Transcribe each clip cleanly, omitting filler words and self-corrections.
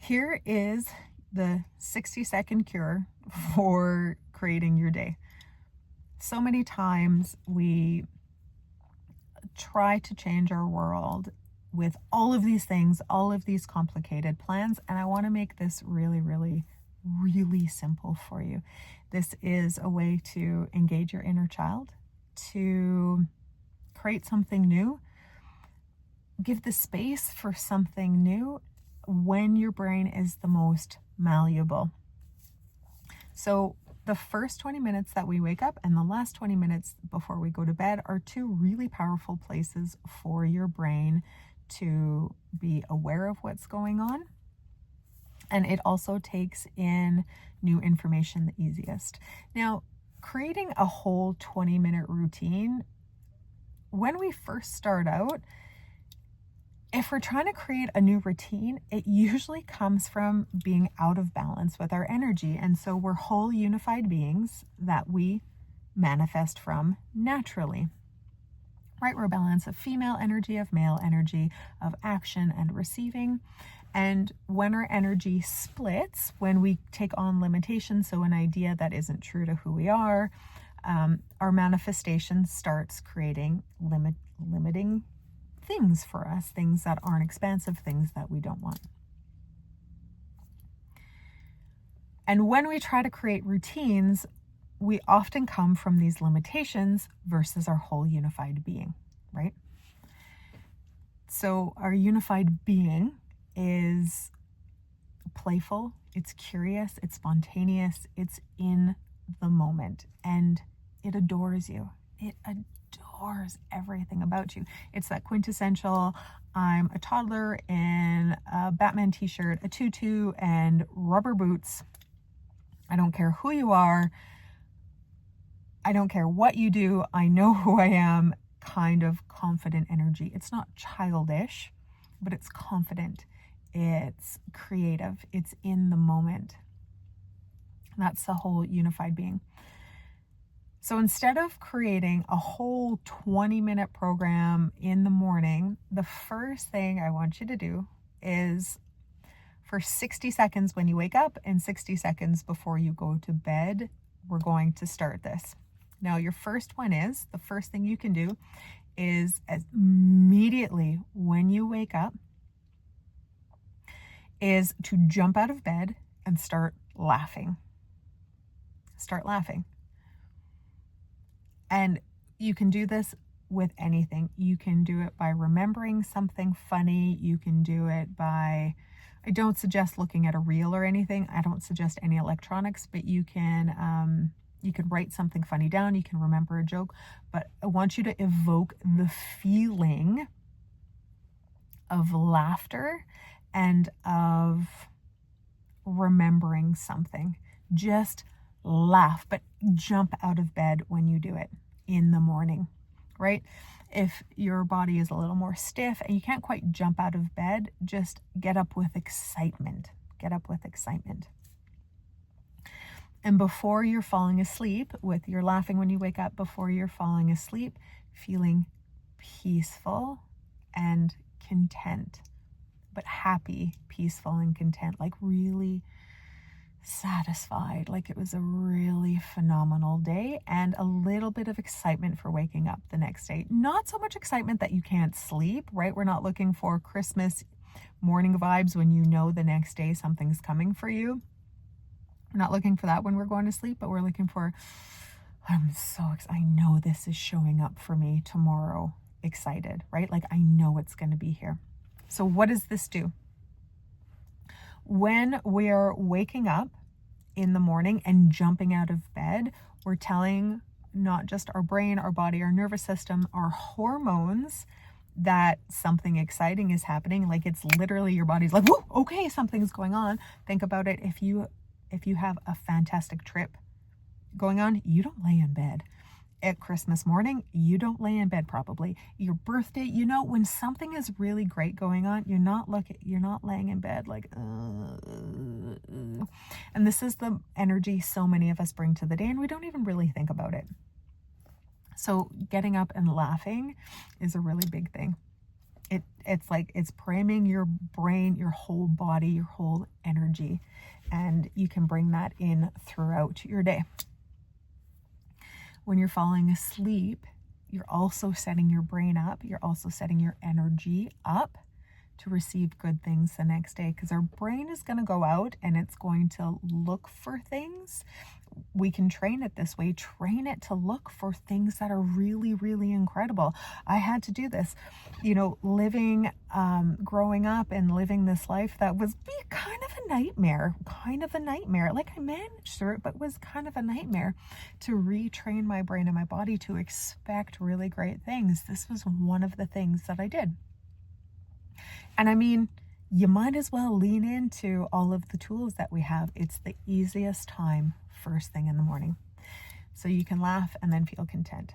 Here is the 60-second cure for creating your day. So many times we try to change our world with all of these things, all of these complicated plans, and I want to make this really, really, really simple for you. This is a way to engage your inner child, to create something new, give the space for something new when your brain is the most malleable. So the first 20 minutes that we wake up and the last 20 minutes before we go to bed are two really powerful places for your brain to be aware of what's going on. And it also takes in new information the easiest. Now, creating a whole 20-minute routine, when we first start out, if we're trying to create a new routine, it usually comes from being out of balance with our energy. And so we're whole unified beings that we manifest from naturally, right? We're a balance of female energy, of male energy, of action and receiving. And when our energy splits, when we take on limitations, so an idea that isn't true to who we are, our manifestation starts creating limiting things for us, things that aren't expansive, things that we don't want. And when we try to create routines, we often come from these limitations versus our whole unified being, right? So our unified being is playful, it's curious, it's spontaneous, it's in the moment, and it adores you. It adores everything about you. It's that quintessential, I'm a toddler in a Batman t-shirt, a tutu, and rubber boots. I don't care who you are. I don't care what you do. I know who I am kind of confident energy. It's not childish, but it's confident. It's creative. It's in the moment. That's the whole unified being. So instead of creating a whole 20-minute program in the morning, the first thing I want you to do is for 60 seconds when you wake up and 60 seconds before you go to bed, we're going to start this. Now, your first one is, the first thing you can do is as immediately when you wake up is to jump out of bed and start laughing. Start laughing. And you can do this with anything. You can do it by remembering something funny. You can do it by, I don't suggest looking at a reel or anything. I don't suggest any electronics, but you can write something funny down. You can remember a joke, but I want you to evoke the feeling of laughter and of remembering something. Just laugh, but jump out of bed when you do it in the morning, right? If your body is a little more stiff and you can't quite jump out of bed, just get up with excitement. Get up with excitement. And before you're falling asleep, with your laughing when you wake up, before you're falling asleep, feeling peaceful and content, but happy, peaceful and content, like really satisfied, like it was a really phenomenal day, and a little bit of excitement for waking up the next day. Not so much excitement that you can't sleep, right? We're not looking for Christmas morning vibes when you know the next day something's coming for you. We're not looking for that when we're going to sleep, but we're looking for, I'm so excited. I know this is showing up for me tomorrow. Excited, right? Like I know it's going to be here. So what does this do? When we're waking up in the morning and jumping out of bed, we're telling not just our brain, our body, our nervous system, our hormones that something exciting is happening. Like it's literally your body's like, whoa, okay, something's going on. Think about it. If you have a fantastic trip going on, you don't lay in bed. At Christmas morning, you don't lay in bed probably. Your birthday, when something is really great going on, you're not laying in bed like, and this is the energy so many of us bring to the day, and we don't even really think about it. So getting up and laughing is a really big thing. It's like it's priming your brain, your whole body, your whole energy, and you can bring that in throughout your day. When you're falling asleep, you're also setting your brain up. You're also setting your energy up to receive good things the next day, because our brain is going to go out and it's going to look for things. We can train it this way, train it to look for things that are really, really incredible. I had to do this, living, growing up and living this life that was kind of a nightmare. Like, I managed through it, but was kind of a nightmare to retrain my brain and my body to expect really great things. This was one of the things that I did. And I mean, you might as well lean into all of the tools that we have. It's the easiest time, first thing in the morning. So you can laugh and then feel content,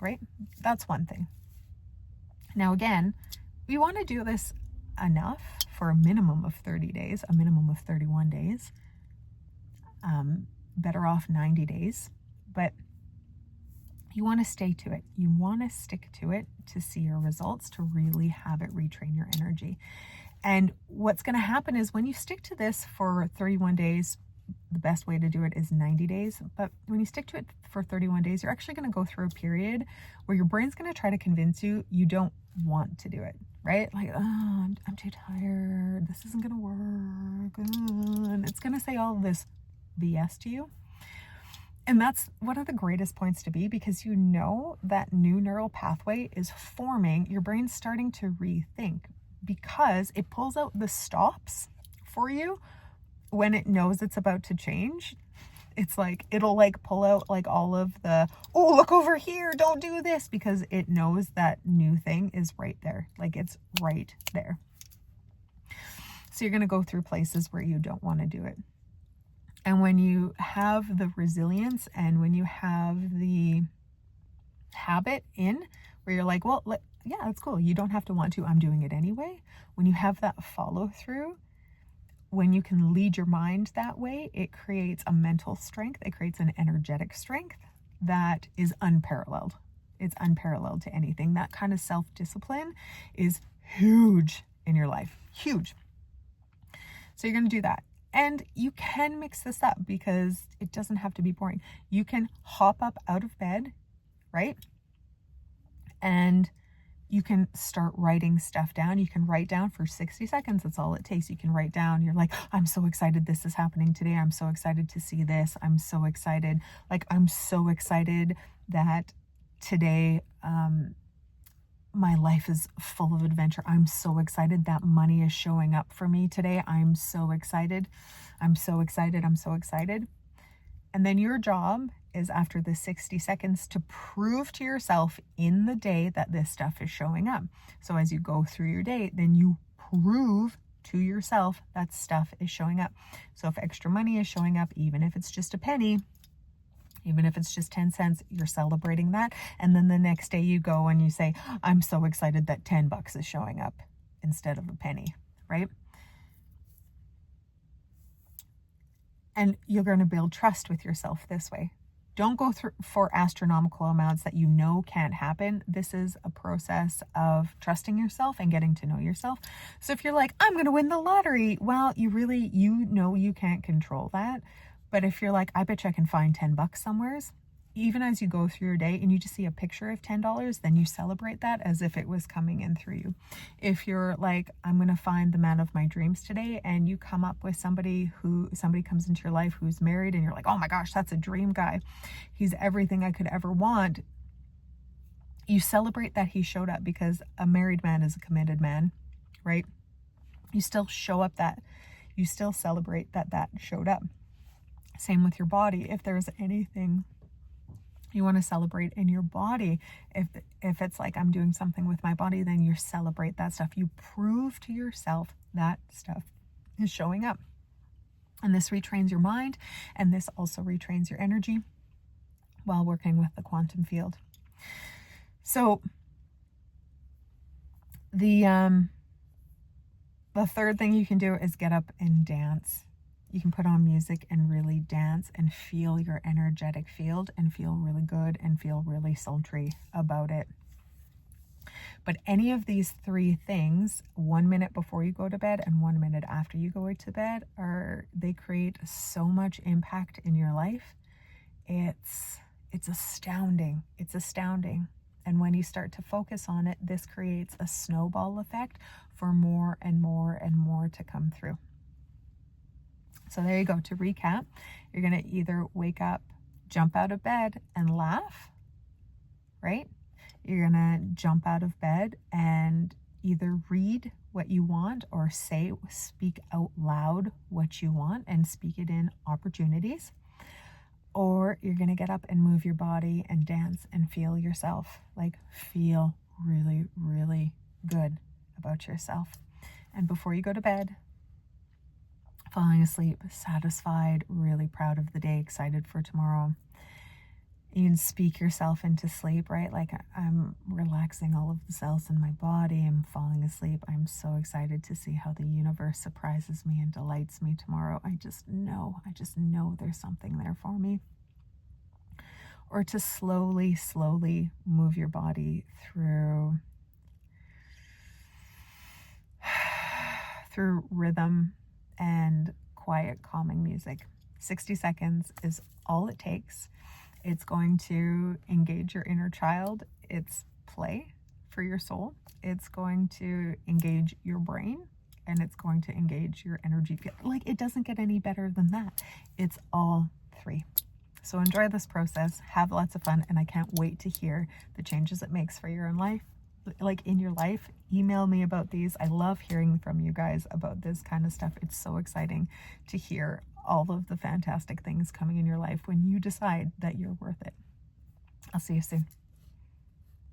right? That's one thing. Now, again, we want to do this enough for a minimum of 30 days, a minimum of 31 days. Better off 90 days, but you want to stay to it. You want to stick to it to see your results, to really have it retrain your energy. And what's going to happen is when you stick to this for 31 days, the best way to do it is 90 days. But when you stick to it for 31 days, you're actually going to go through a period where your brain's going to try to convince you don't want to do it, right? Like, oh, I'm too tired. This isn't going to work. And it's going to say all of this BS to you. And that's one of the greatest points to be, because that new neural pathway is forming. Your brain's starting to rethink because it pulls out the stops for you when it knows it's about to change. It's like, it'll like pull out like all of the, oh, look over here, don't do this, because it knows that new thing is right there. Like, it's right there. So you're going to go through places where you don't want to do it. And when you have the resilience and when you have the habit in where you're like, well, yeah, that's cool. You don't have to want to. I'm doing it anyway. When you have that follow through, when you can lead your mind that way, it creates a mental strength. It creates an energetic strength that is unparalleled. It's unparalleled to anything. That kind of self-discipline is huge in your life. Huge. So you're going to do that. And you can mix this up because it doesn't have to be boring. You can hop up out of bed, right? And you can start writing stuff down. You can write down for 60 seconds. That's all it takes. You can write down. You're like, I'm so excited this is happening today. I'm so excited to see this. I'm so excited. Like, I'm so excited that today, my life is full of adventure. I'm so excited that money is showing up for me today. I'm so excited. I'm so excited. I'm so excited. And then your job is, after the 60 seconds, to prove to yourself in the day that this stuff is showing up. So as you go through your day, then you prove to yourself that stuff is showing up. So if extra money is showing up, even if it's just a penny, even if it's just 10 cents, you're celebrating that. And then the next day you go and you say, I'm so excited that $10 is showing up instead of a penny, right? And you're going to build trust with yourself this way. Don't go through for astronomical amounts that you know can't happen. This is a process of trusting yourself and getting to know yourself. So if you're like, I'm going to win the lottery, well, you can't control that. But if you're like, I bet you I can find $10 somewheres, even as you go through your day and you just see a picture of $10, then you celebrate that as if it was coming in through you. If you're like, I'm going to find the man of my dreams today, and you come up with somebody comes into your life who's married and you're like, oh my gosh, that's a dream guy. He's everything I could ever want. You celebrate that he showed up, because a married man is a committed man, right? You still you still celebrate that showed up. Same with your body. If there's anything you want to celebrate in your body, if it's like, I'm doing something with my body, then you celebrate that stuff. You prove to yourself that stuff is showing up. And this retrains your mind, and this also retrains your energy while working with the quantum field. So the third thing you can do is get up and dance. You can put on music and really dance and feel your energetic field and feel really good and feel really sultry about it. But any of these three things, 1 minute before you go to bed and 1 minute after you go to bed, they create so much impact in your life. It's astounding. It's astounding. And when you start to focus on it, this creates a snowball effect for more and more and more to come through. So there you go. To recap, you're going to either wake up, jump out of bed and laugh, right? You're going to jump out of bed and either read what you want or speak out loud what you want and speak it in opportunities. Or you're going to get up and move your body and dance and feel yourself, like feel really, really good about yourself. And before you go to bed, falling asleep, satisfied, really proud of the day, excited for tomorrow. You can speak yourself into sleep, right? Like, I'm relaxing all of the cells in my body. I'm falling asleep. I'm so excited to see how the universe surprises me and delights me tomorrow. I just know there's something there for me. Or to slowly, slowly move your body through rhythm and quiet, calming music. 60 seconds is all it takes. It's going to engage your inner child. It's play for your soul. It's going to engage your brain, and it's going to engage your energy. Like, it doesn't get any better than that. It's all three. So enjoy this process, have lots of fun, and I can't wait to hear the changes it makes for your own life. Like, in your life, email me about these. I love hearing from you guys about this kind of stuff. It's so exciting to hear all of the fantastic things coming in your life when you decide that you're worth it. I'll see you soon.